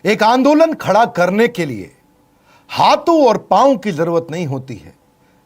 एक आंदोलन खड़ा करने के लिए हाथों और पांव की जरूरत नहीं होती है,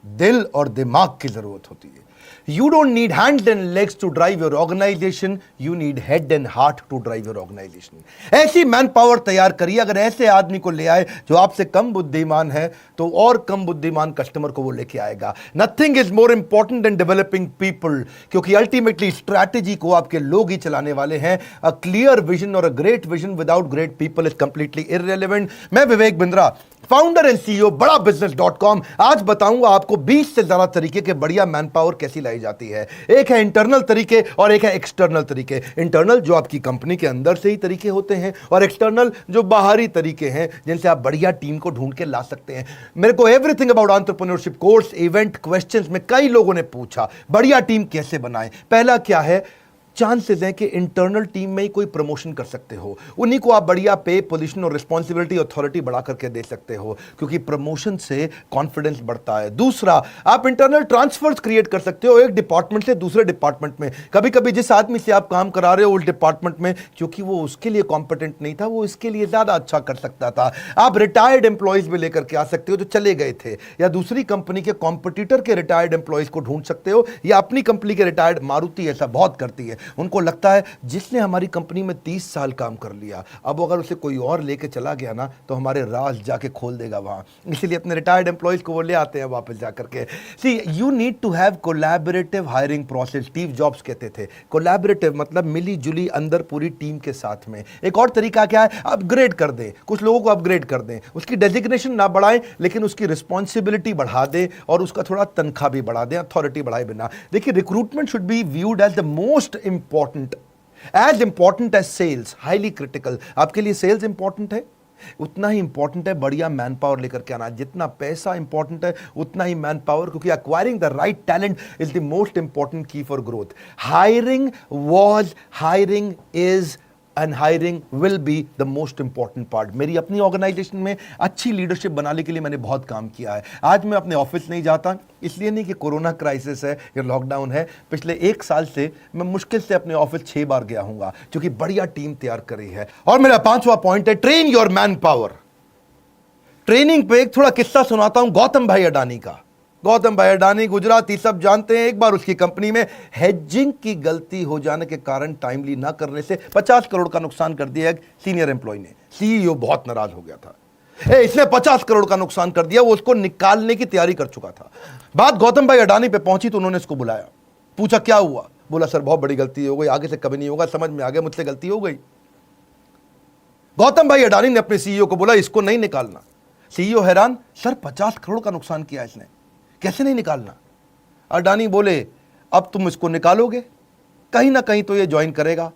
दिल और दिमाग की जरूरत होती है। You don't need hands and legs to drive your organization, you need head and heart to drive your organization. ऐसी मैन पावर तैयार करिए। अगर ऐसे आदमी को ले आए जो आपसे कम बुद्धिमान है, तो और कम बुद्धिमान कस्टमर को वो लेके आएगा। Nothing is more important than developing people, क्योंकि अल्टीमेटली स्ट्रैटेजी को आपके लोग ही चलाने वाले हैं। अ क्लियर विजन और a great vision without great people is completely irrelevant. मैं Vivek Bindra, founder and CEO बड़ा बिजनेस.com, आज बताऊंगा आपको 20 से ज्यादा तरीके के बढ़िया मैन पावर कैसी लाई जाती है। एक है इंटरनल तरीके और एक है एक्सटर्नल तरीके। इंटरनल जो आपकी कंपनी के अंदर से ही तरीके होते हैं, और एक्सटर्नल जो बाहरी तरीके हैं जिनसे आप बढ़िया टीम को ढूंढ के ला सकते हैं। मेरे को everything about entrepreneurship course, event, questions में कई लोगों ने पूछा बढ़िया टीम कैसे बनाएं। पहला क्या है, चांसेस हैं कि इंटरनल टीम में ही कोई प्रमोशन कर सकते हो, उन्हीं को आप बढ़िया पे, पोजीशन और रिस्पॉन्सिबिलिटी, अथॉरिटी बढ़ा करके दे सकते हो, क्योंकि प्रमोशन से कॉन्फिडेंस बढ़ता है। दूसरा, आप इंटरनल ट्रांसफर्स क्रिएट कर सकते हो एक डिपार्टमेंट से दूसरे डिपार्टमेंट में। कभी कभी जिस आदमी से आप काम करा रहे हो उस डिपार्टमेंट में, क्योंकि वो उसके लिए कॉम्पिटेंट नहीं था, वो इसके लिए ज्यादा अच्छा कर सकता था। आप रिटायर्ड एम्प्लॉयज भी लेकर के आ सकते हो जो चले गए थे, या दूसरी कंपनी के कॉम्पिटिटर के रिटायर्ड एम्प्लॉयज को ढूंढ सकते हो, या अपनी कंपनी के रिटायर्ड, मारुति ऐसा बहुत करती है। उनको लगता है जिसने हमारी कंपनी में 30 साल काम कर लिया, अब अगर उसे कोई और लेके चला गया ना तो हमारे राज जाके खोल देगा वहां, इसीलिए अपने रिटायर्ड एम्प्लॉयज को वो ले आते हैं वापस जाकर के। See, you need to have collaborative hiring process. Steve Jobs कहते थे कोलैबोरेटिव मतलब मिली जुली अंदर पूरी टीम के साथ में। एक और तरीका क्या है, अपग्रेड कर दें, कुछ लोगों को अपग्रेड कर दें, उसकी डेजिग्नेशन ना बढ़ाएं लेकिन उसकी रिस्पॉन्सिबिलिटी बढ़ा दें और उसका थोड़ा तनख्वाह भी बढ़ा दें, अथॉरिटी बढ़ाए बिना। देखिए, recruitment should be viewed as the most important, as important as sales, highly critical। आपके लिए सेल्स इंपॉर्टेंट है, उतना ही इंपॉर्टेंट है बढ़िया मैन पावर लेकर के आना। जितना पैसा इंपॉर्टेंट है उतना ही मैन पावर, क्योंकि acquiring the right talent is the most important key for growth. Hiring was, hiring is and hiring will be the most important part. मेरी अपनी ऑर्गेनाइजेशन में अच्छी लीडरशिप बनाने के लिए मैंने बहुत काम किया है। आज मैं अपने ऑफिस नहीं जाता, इसलिए नहीं कि कोरोना क्राइसिस है या लॉकडाउन है। पिछले 1 साल से मैं मुश्किल से अपने ऑफिस 6 बार गया हूंगा, क्योंकि बढ़िया टीम तैयार करी है। और मेरा 5वां पॉइंट है, train your man power. Training पे एक थोड़ा किस्सा सुनाता हूं गौतम भाई अडानी का। गौतम भाई अडानी गुजराती सब जानते हैं। एक बार उसकी कंपनी में हेजिंग की गलती हो जाने के कारण, टाइमली ना करने से 50 करोड़ का नुकसान कर दिया एक सीनियर एम्प्लॉय ने। सीईओ बहुत नाराज हो गया था, इसने 50 करोड़ का नुकसान कर दिया। वो उसको निकालने की तैयारी कर चुका था। बात गौतम भाई अडानी पे पहुंची तो उन्होंने इसको बुलाया, पूछा क्या हुआ। बोला सर बहुत बड़ी गलती हो गई, आगे से कभी नहीं होगा, समझ में आ गया मुझसे गलती हो गई। गौतम भाई अडानी ने अपने सीईओ को बोला इसको नहीं निकालना। सीईओ हैरान, सर 50 करोड़ का नुकसान किया इसने, कैसे नहीं निकालना। अडानी बोले अब तुम इसको निकालोगे, कहीं ना कहीं तो ये ज्वाइन करेगा।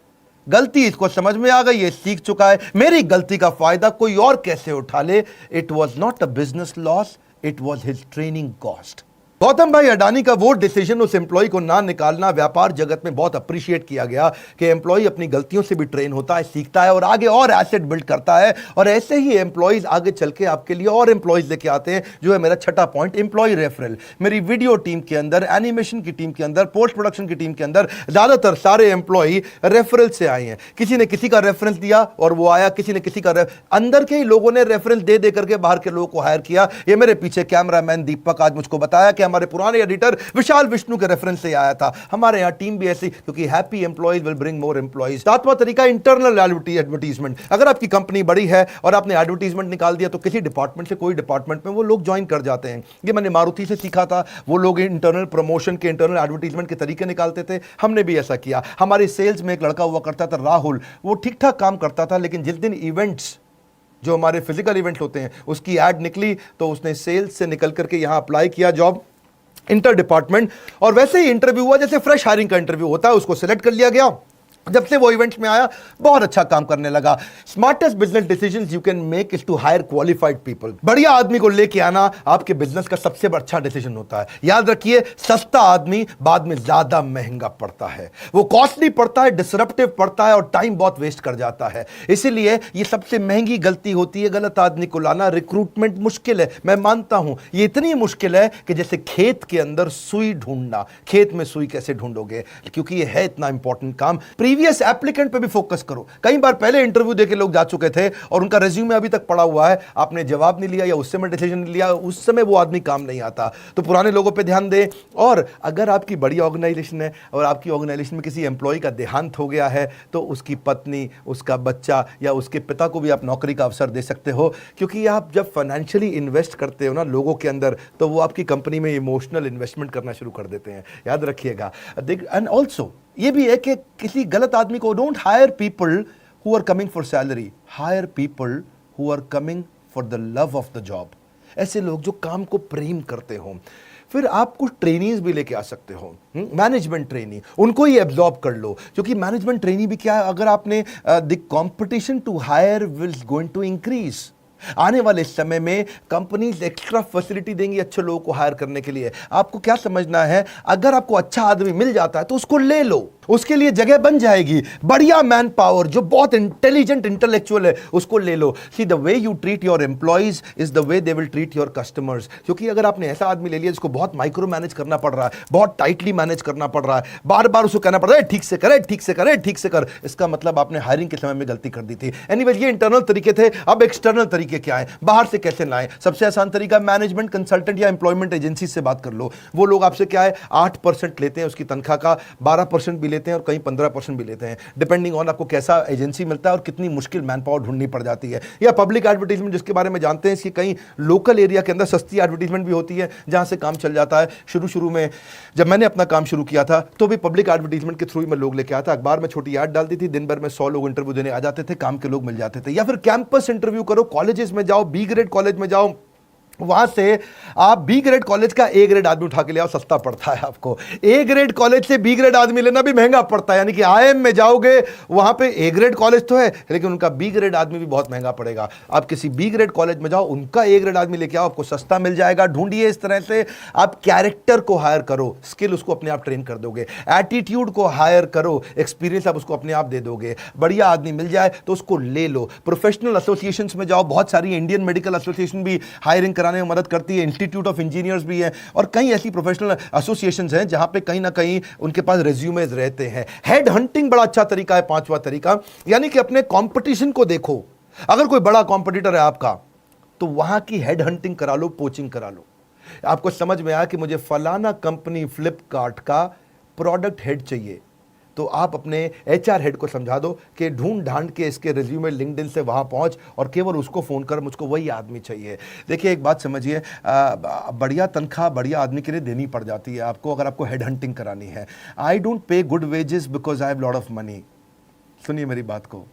गलती इसको समझ में आ गई, ये सीख चुका है, मेरी गलती का फायदा कोई और कैसे उठा ले। It was not a business loss, it was his training cost. Gautam भाई अडानी का वो डिसीजन, उस एम्प्लॉय को ना निकालना, व्यापार जगत में बहुत अप्रिशिएट किया गया कि एम्प्लॉय अपनी गलतियों से भी ट्रेन होता है, सीखता है और आगे और एसेट बिल्ड करता है। और ऐसे ही एम्प्लॉयज आगे चल के आपके लिए और एम्प्लॉयज लेके आते हैं, जो है मेरा 6ठा पॉइंट, एम्प्लॉय रेफरल। मेरी वीडियो टीम के अंदर, एनिमेशन की टीम के अंदर, पोस्ट प्रोडक्शन की टीम के अंदर ज्यादातर सारे एम्प्लॉय रेफरल से आए हैं। किसी ने किसी का रेफरेंस दिया और वो आया, किसी ने किसी का अंदर के ही लोगों ने रेफरेंस दे दे करके बाहर के लोगों को हायर किया। ये मेरे पीछे कैमरामैन दीपक आज मुझको बताया कि हमारे पुराने एडिटर विशाल विष्णु के रेफरेंस से आया था। हमारे यहां टीम भी ऐसी, क्योंकि happy employees will bring more employees. 7वां तरीका, इंटरनल एडवर्टीजमेंट। अगर आपकी कंपनी बड़ी है और आपने एडवर्टीजमेंट निकाल दिया तो किसी डिपार्टमेंट से कोई डिपार्टमेंट में वो लोग ज्वाइन कर जाते हैं। ये मैंने मारुति से सीखा था। वो लोग इंटरनल प्रमोशन के, इंटरनल एडवर्टीजमेंट के तरीके निकालते थे, हमने भी ऐसा किया। हमारे सेल्स में एक लड़का हुआ करता था राहुल, वो ठीक ठाक काम करता था, लेकिन जिस दिन इवेंट्स, जो हमारे फिजिकल इवेंट्स होते हैं, उसकी एड निकली तो उसने सेल्स से निकल करके यहां अप्लाई किया जॉब इंटर डिपार्टमेंट, और वैसे ही इंटरव्यू हुआ जैसे फ्रेश हायरिंग का इंटरव्यू होता है, उसको सिलेक्ट कर लिया गया। जब से वो इवेंट्स में आया बहुत अच्छा काम करने लगा। Smartest business decisions you can make is to hire qualified people. बढ़िया आदमी को लेके आना आपके बिजनेस का सबसे अच्छा डिसीजन होता है। याद रखिए, सस्ता आदमी बाद में ज्यादा महंगा पड़ता है, वो कॉस्टली पड़ता है, डिसरप्टिव पड़ता है और टाइम बहुत वेस्ट कर जाता है। इसीलिए ये सबसे महंगी गलती होती है, गलत आदमी को लाना। रिक्रूटमेंट मुश्किल है, मैं मानता हूं, ये इतनी मुश्किल है कि जैसे खेत के अंदर सुई ढूंढना। खेत में सुई कैसे ढूंढोगे, क्योंकि ये है इतना इंपॉर्टेंट काम। प्रीवियस एप्लीकेंट पे भी फोकस करो। कई बार पहले इंटरव्यू देके लोग जा चुके थे और उनका रेज्यूमे अभी तक पड़ा हुआ है, आपने जवाब नहीं लिया या उस समय डिसीजन नहीं लिया, उस समय वो आदमी काम नहीं आता। तो पुराने लोगों पे ध्यान दें। और अगर आपकी बड़ी ऑर्गेनाइजेशन है और आपकी ऑर्गेनाइजेशन में किसी एम्प्लॉय का देहांत हो गया है तो उसकी पत्नी, उसका बच्चा या उसके पिता को भी आप नौकरी का अवसर दे सकते हो, क्योंकि आप जब फाइनेंशियली इन्वेस्ट करते हो ना लोगों के अंदर, तो वो आपकी कंपनी में इमोशनल इन्वेस्टमेंट करना शुरू कर देते हैं, याद रखिएगा। एंड ऑल्सो ये भी है कि किसी गलत आदमी को, don't hire people who are coming for salary, hire people who are coming for the love of the job. ऐसे लोग जो काम को प्रेम करते हो। फिर आप कुछ ट्रेनीज भी लेके आ सकते हो, मैनेजमेंट ट्रेनी, उनको ही एब्जॉर्ब कर लो, क्योंकि मैनेजमेंट ट्रेनी भी क्या है, अगर आपने the competition to hire will going to increase. आने वाले समय में कंपनीज एक्स्ट्रा फैसिलिटी देंगी अच्छे लोगों को हायर करने के लिए। आपको क्या समझना है, अगर आपको अच्छा आदमी मिल जाता है तो उसको ले लो, उसके लिए जगह बन जाएगी। बढ़िया मैन पावर जो बहुत इंटेलिजेंट इंटेलेक्चुअल है उसको ले लो। See the way you treat your employees is the way they will treat your customers. क्योंकि अगर आपने ऐसा आदमी ले लिया जिसको बहुत माइक्रो मैनेज करना पड़ रहा है, बहुत टाइटली मैनेज करना पड़ रहा है, बार बार उसको कहना पड़ रहा है ठीक से करे, ठीक से करे, ठीक से कर, इसका मतलब आपने हायरिंग के समय में गलती कर दी थी। एनीवेज ये इंटरनल तरीके थे। अब एक्सटर्नल तरीके क्या है, बाहर से कैसे लाएं? सबसे आसान तरीका मैनेजमेंट कंसल्टेंट या एम्प्लॉयमेंट एजेंसी से बात कर लो। वो लोग आपसे क्या है 8% लेते हैं उसकी तनख्वाह का, 12% भी लेते हैं और कहीं 15% भी लेते हैं, डिपेंडिंग ऑन आपको कैसा एजेंसी मिलता है और कितनी मुश्किल मैन पावर ढूंढनी पड़ जाती है। या पब्लिक एडवर्टीजमेंट जिसके बारे में जानते हैं, इसकी कहीं लोकल एरिया के अंदर सस्ती एडवर्टीजमेंट भी होती है जहां से काम चल जाता है। शुरू में जब मैंने अपना काम शुरू किया था तो भी पब्लिक एडवर्टीजमेंट के थ्रू ही मैं लोग लेके आता। अखबार में छोटी ऐड डालती थी, दिन भर में 100 लोग इंटरव्यू देने आ जाते थे, काम के लोग मिल जाते थे। या फिर कैंपस इंटरव्यू करो, कॉलेजेस में जाओ, बी ग्रेड कॉलेज में जाओ, वहां से आप बी ग्रेड कॉलेज का ए ग्रेड आदमी उठा के ले आओ, सस्ता पड़ता है आपको। ए ग्रेड कॉलेज से बी ग्रेड आदमी लेना भी महंगा पड़ता है, यानी कि आईएम में जाओगे वहां पे ए ग्रेड कॉलेज तो है लेकिन उनका बी ग्रेड आदमी भी बहुत महंगा पड़ेगा। आप किसी बी ग्रेड कॉलेज में जाओ, उनका ए ग्रेड आदमी लेके आओ, आपको सस्ता मिल जाएगा। ढूंढिए इस तरह से आप कैरेक्टर को हायर करो, स्किल उसको अपने आप ट्रेन कर दोगे। एटीट्यूड को हायर करो, एक्सपीरियंस आप उसको अपने आप दे दोगे। बढ़िया आदमी मिल जाए तो उसको ले लो। प्रोफेशनल एसोसिएशन में जाओ, बहुत सारी इंडियन मेडिकल एसोसिएशन भी हायरिंग कराने में मदद करती है, इंस्टीट्यूट ऑफ इंजीनियर्स भी है और कई ऐसी प्रोफेशनल एसोसिएशंस हैं जहां पे कहीं ना कहीं उनके पास रेज्यूमेज रहते हैं। हेड हंटिंग बड़ा अच्छा तरीका है, पांचवा तरीका, यानी कि अपने कंपटीशन को देखो। अगर कोई बड़ा कंपटीटर है आपका तो वहां की हेड हंटिंग करा लो, पोचिंग करा लो। आपको समझ में आया कि मुझे फलाना कंपनी फ्लिपकार्ट का प्रोडक्ट हेड चाहिए, तो आप अपने एचआर हेड को समझा दो कि ढूंढ ढांड के इसके रिज्यूमे लिंक्डइन से वहां पहुंच और केवल उसको फोन कर, मुझको वही आदमी चाहिए। देखिए एक बात समझिए, बढ़िया तनख्वाह बढ़िया आदमी के लिए देनी पड़ जाती है आपको अगर आपको हेड हंटिंग करानी है। I don't pay good wages because I have lot of money. सुनिए मेरी बात को,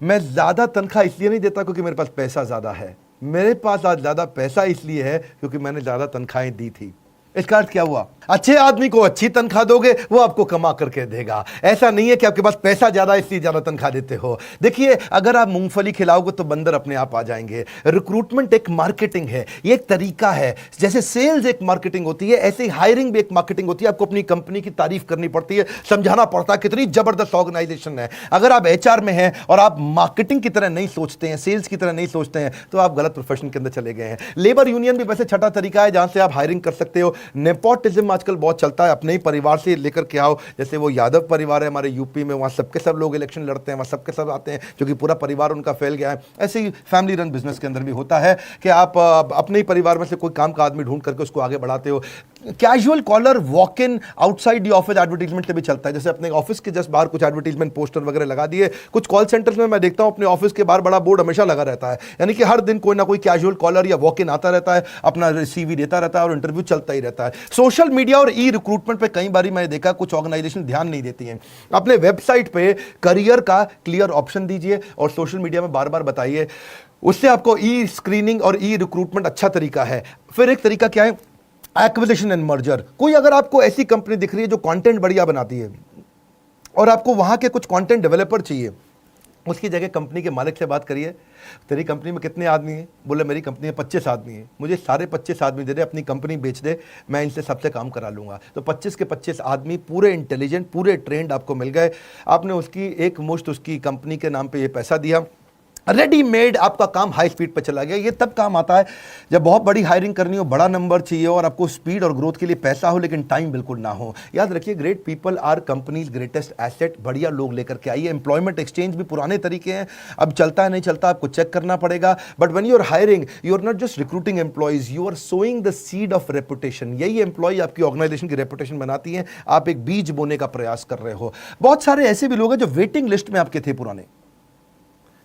मैं ज्यादा तनख्वाह इसलिए नहीं देता क्योंकि मेरे पास पैसा ज्यादा है, मेरे पास आज ज्यादा पैसा इसलिए है क्योंकि मैंने ज्यादा तनख्वाहें दी थी। इसका अर्थ क्या हुआ, अच्छे आदमी को अच्छी तनख्वाह दोगे वो आपको कमा करके देगा। ऐसा नहीं है कि आपके पास पैसा ज्यादा इसलिए ज्यादा तनख्वाह देते हो। देखिए अगर आप मूंगफली खिलाओगे तो बंदर अपने आप आ जाएंगे। रिक्रूटमेंट एक मार्केटिंग है, ये एक तरीका है। जैसे सेल्स एक मार्केटिंग होती है, ऐसे ही हायरिंग भी एक मार्केटिंग होती है। आपको अपनी कंपनी की तारीफ करनी पड़ती है, समझाना पड़ता है कितनी जबरदस्त ऑर्गेनाइजेशन है। अगर आप एचआर में हैं और आप मार्केटिंग की तरह नहीं सोचते हैं, सेल्स की तरह नहीं सोचते हैं, तो आप गलत प्रोफेशन के अंदर चले गए हैं। लेबर यूनियन भी वैसे छठा तरीका है जहां से आप हायरिंग कर सकते हो। नेपोटिज्म आजकल बहुत चलता है, अपने ही परिवार से लेकर के आओ। जैसे वो यादव परिवार है हमारे यूपी में, वहाँ सबके सब लोग इलेक्शन लड़ते हैं, वहाँ सबके सब आते हैं क्योंकि पूरा परिवार उनका फैल गया है। ऐसे ही फैमिली रन बिजनेस के अंदर भी होता है कि आप अपने ही परिवार में से कोई काम का आदमी ढूंढ करके उसको आगे बढ़ाते हो। Casual caller walk in outside the office advertisement से भी चलता है। जैसे अपने ऑफिस के जस्ट बाहर कुछ एडवर्टीजमेंट पोस्टर वगैरह लगा दिए। कुछ कॉल सेंटर्स में मैं देखता हूं अपने ऑफिस के बाहर बड़ा बोर्ड हमेशा लगा रहता है, यानी कि हर दिन कोई ना कोई कैजुअल कॉलर या वॉक इन आता रहता है, अपना सीवी देता रहता है और इंटरव्यू चलता ही रहता है। सोशल मीडिया और ई रिक्रूटमेंट पे कई बार मैंने देखा कुछ ऑर्गेनाइजेशन ध्यान नहीं देती हैं। अपने वेबसाइट पे करियर का क्लियर ऑप्शन दीजिए और सोशल मीडिया में बार बार बताइए, उससे आपको ई स्क्रीनिंग और ई रिक्रूटमेंट अच्छा तरीका है। फिर एक तरीका क्या है, एक्विजिशन एंड मर्जर। कोई अगर आपको ऐसी कंपनी दिख रही है जो कंटेंट बढ़िया बनाती है और आपको वहां के कुछ कंटेंट डेवलपर चाहिए, उसकी जगह कंपनी के मालिक से बात करिए, तेरी कंपनी में कितने आदमी हैं? बोले मेरी कंपनी में 25 आदमी हैं, मुझे सारे 25 आदमी दे दे, अपनी कंपनी बेच दे, मैं इनसे सबसे काम करा लूँगा। तो 25 के 25 आदमी पूरे इंटेलिजेंट, पूरे ट्रेंड आपको मिल गए। आपने उसकी एक मुश्त उसकी कंपनी के नाम पे ये पैसा दिया, रेडीमेड आपका काम हाई स्पीड पर चला गया। ये तब काम आता है जब बहुत बड़ी हायरिंग करनी हो, बड़ा नंबर चाहिए और आपको स्पीड और ग्रोथ के लिए पैसा हो लेकिन टाइम बिल्कुल ना हो। याद रखिए, great people are companies greatest asset. बढ़िया लोग लेकर के आइए। एम्प्लॉयमेंट एक्सचेंज भी पुराने तरीके हैं, अब चलता है नहीं चलता आपको चेक करना पड़ेगा। But when you are hiring, you are not just recruiting employees, you are sowing the seed of reputation. यही एम्प्लॉय आपकी ऑर्गेनाइजेशन की रेपुटेशन बनाती है। आप एक बीज बोने का प्रयास कर रहे हो। बहुत सारे ऐसे भी लोग हैं जो वेटिंग लिस्ट में आपके थे, पुराने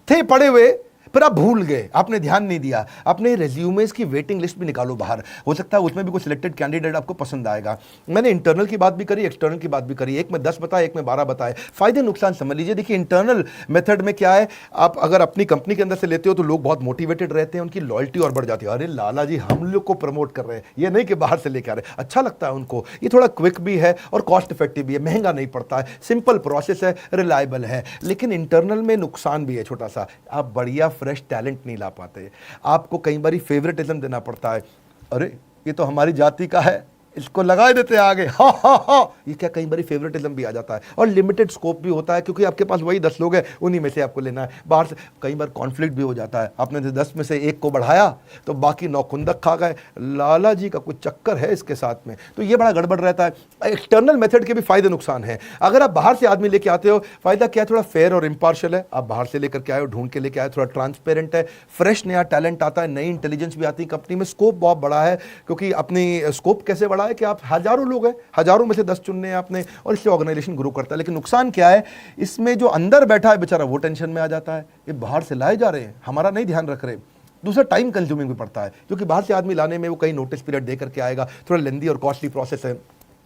थे पड़े हुए, फिर आप भूल गए, आपने ध्यान नहीं दिया। अपने रेज्यूमेस की वेटिंग लिस्ट भी निकालो बाहर, हो सकता है उसमें भी कोई सिलेक्टेड कैंडिडेट आपको पसंद आएगा। मैंने इंटरनल की बात भी करी, एक्सटर्नल की बात भी करी। एक में 10 बताए, एक में 12 बताए। फायदे नुकसान समझ लीजिए। देखिए, इंटरनल मेथड में क्या है, आप अगर अपनी कंपनी के अंदर से लेते हो तो लोग बहुत मोटिवेटेड रहते हैं, उनकी लॉयल्टी और बढ़ जाती है। अरे लाला जी हम लोग को प्रमोट कर रहे हैं, ये नहीं कि बाहर से लेके आ रहे हैं। अच्छा लगता है उनको। ये थोड़ा क्विक भी है और कॉस्ट इफेक्टिव भी है, महंगा नहीं पड़ता है, सिंपल प्रोसेस है, रिलायबल है। लेकिन इंटरनल में नुकसान भी है छोटा सा, आप बढ़िया फ्रेश टैलेंट नहीं ला पाते। आपको कई बार फेवरेटिज्म देना पड़ता है। अरे ये तो हमारी जाति का है, इसको लगा देते हैं आगे, हा हा हा। ये क्या, कई बार फेवरेटिज्म भी आ जाता है और लिमिटेड स्कोप भी होता है, क्योंकि आपके पास वही 10 लोग हैं, उन्हीं में से आपको लेना है। बाहर से कई बार कॉन्फ्लिक्ट भी हो जाता है। आपने 10 में से एक को बढ़ाया तो बाकी 9 खुंदक खा गए। लाला जी का कुछ चक्कर है इसके साथ में, तो ये बड़ा गड़बड़ रहता है। एक्सटर्नल मेथड के भी फायदे नुकसान है। अगर आप बाहर से आदमी लेके आते हो, फायदा क्या है, थोड़ा फेयर और इम्पार्शियल है। आप बाहर से लेकर के आए हो, ढूंढ के लेके आए, थोड़ा ट्रांसपेरेंट है, फ्रेश नया टैलेंट आता है, नई इंटेलिजेंस भी आती है कंपनी में। स्कोप बहुत बड़ा है, क्योंकि अपनी स्कोप कैसे बड़ा है कि आप हजारों लोग हैं, हजारों में से 10 चुनने हैं आपने, और इससे ऑर्गेनाइजेशन ग्रो करता है। लेकिन नुकसान क्या है, इसमें जो अंदर बैठा है बेचारा वो टेंशन में आ जाता है, ये बाहर से लाए जा रहे हैं, हमारा नहीं ध्यान रख रहे। दूसरा, टाइम कंज्यूमिंग भी पड़ता है, क्योंकि बाहर से आदमी लाने में वो कई नोटिस पीरियड दे करके आएगा, थोड़ा लेंदी और कॉस्टली प्रोसेस है।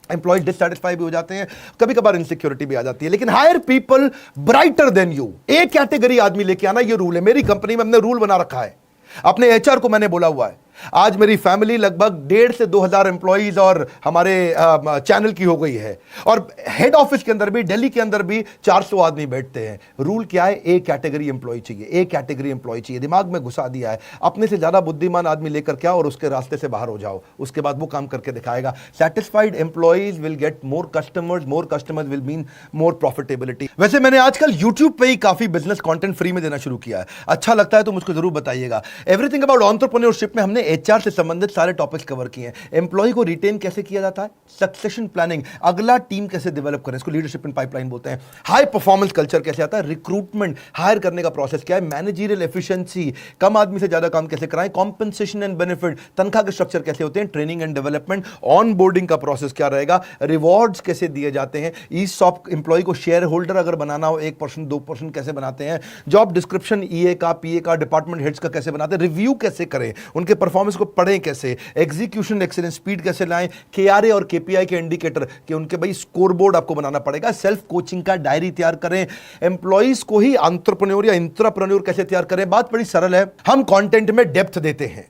एम्प्लॉयज डिससैटिस्फाई भी हो जाते हैं, कभी कभार इनसिक्योरिटी भी आ जाती है। लेकिन hire people brighter then you. एक कैटेगरी आदमी लेके आना, ये रूल है मेरी कंपनी में, हमने रूल बना रखा है। अपने एचआर को मैंने बोला हुआ है, आज मेरी फैमिली लगभग 1,500 से 2,000 एम्प्लॉइज और हमारे चैनल की हो गई है, और हेड ऑफिस के अंदर भी, दिल्ली के अंदर भी 400 आदमी बैठते हैं। रूल क्या है, एक कैटेगरी एम्प्लॉय चाहिए, एक कैटेगरी एम्प्लॉय चाहिए। दिमाग में घुसा दिया है। अपने से ज्यादा बुद्धिमान आदमी लेकर क्या, और उसके रास्ते से बाहर हो जाओ, उसके बाद वो काम करके दिखाएगा। Satisfied employees will get more customers will mean more profitability. वैसे मैंने आजकल यूट्यूब पे ही काफी बिजनेस कंटेंट फ्री में देना शुरू किया है। अच्छा लगता है तो मुझको जरूर बताइएगा। एवरीथिंग अबाउट एंटरप्रेन्योरशिप में हमने एचआर से संबंधित सारे टॉपिक्स कवर किए हैं। एम्प्लॉय को रिटेन कैसे किया जाता है, सक्सेशन प्लानिंग, अगला टीम कैसे डेवलप करें, इसको लीडरशिप इन पाइपलाइन बोलते हैं। हाई परफॉर्मेंस कल्चर कैसे आता है, रिक्रूटमेंट, हायर करने का प्रोसेस क्या है, मैनेजरियल एफिशिएंसी, कम आदमी से ज्यादा काम कैसे कराएं, कॉम्पेंसेशन एंड बेनिफिट, तनख्वाह के स्ट्रक्चर कैसे होते हैं, training and development, on boarding का प्रोसेस क्या रहेगा, रिवॉर्ड्स कैसे दिए जाते हैं, ईसॉप एम्प्लॉय को शेयर होल्डर अगर बनाना हो 1% 2% कैसे बनाते हैं, जॉब डिस्क्रिप्शन ईए का, पीए का, डिपार्टमेंट हेड्स का कैसे बनाते हैं, रिव्यू कैसे करें, उनके परफॉर्मेंस को पढ़ें कैसे, एग्जीक्यूशन एक्सीलेंस, स्पीड कैसे लाएं, केआरए और केपीआई के इंडिकेटर कि उनके भाई स्कोर बोर्ड आपको बनाना पड़ेगा, सेल्फ कोचिंग का डायरी तैयार करें, एम्प्लॉइज को ही एंटरप्रेन्योर या इंट्राप्रेन्योर कैसे तैयार करें। बात बड़ी सरल है, हम कंटेंट में डेप्थ देते हैं।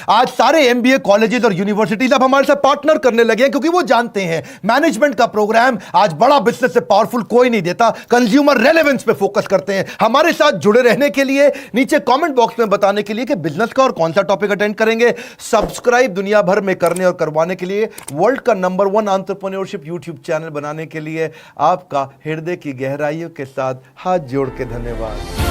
आज सारे एमबीए कॉलेजेस और यूनिवर्सिटीज अब हमारे साथ पार्टनर करने लगे हैं, क्योंकि वो जानते हैं मैनेजमेंट का प्रोग्राम आज बड़ा बिजनेस से पावरफुल कोई नहीं देता। कंज्यूमर रेलेवेंस पे फोकस करते हैं। हमारे साथ जुड़े रहने के लिए नीचे कमेंट बॉक्स में बताने के लिए कि बिजनेस का और कौन सा टॉपिक अटेंड करेंगे, सब्सक्राइब दुनिया भर में करने और करवाने के लिए, वर्ल्ड का नंबर 1 एंटरप्रेन्योरशिप यूट्यूब चैनल बनाने के लिए आपका हृदय की गहराइयों के साथ हाथ जोड़ के धन्यवाद।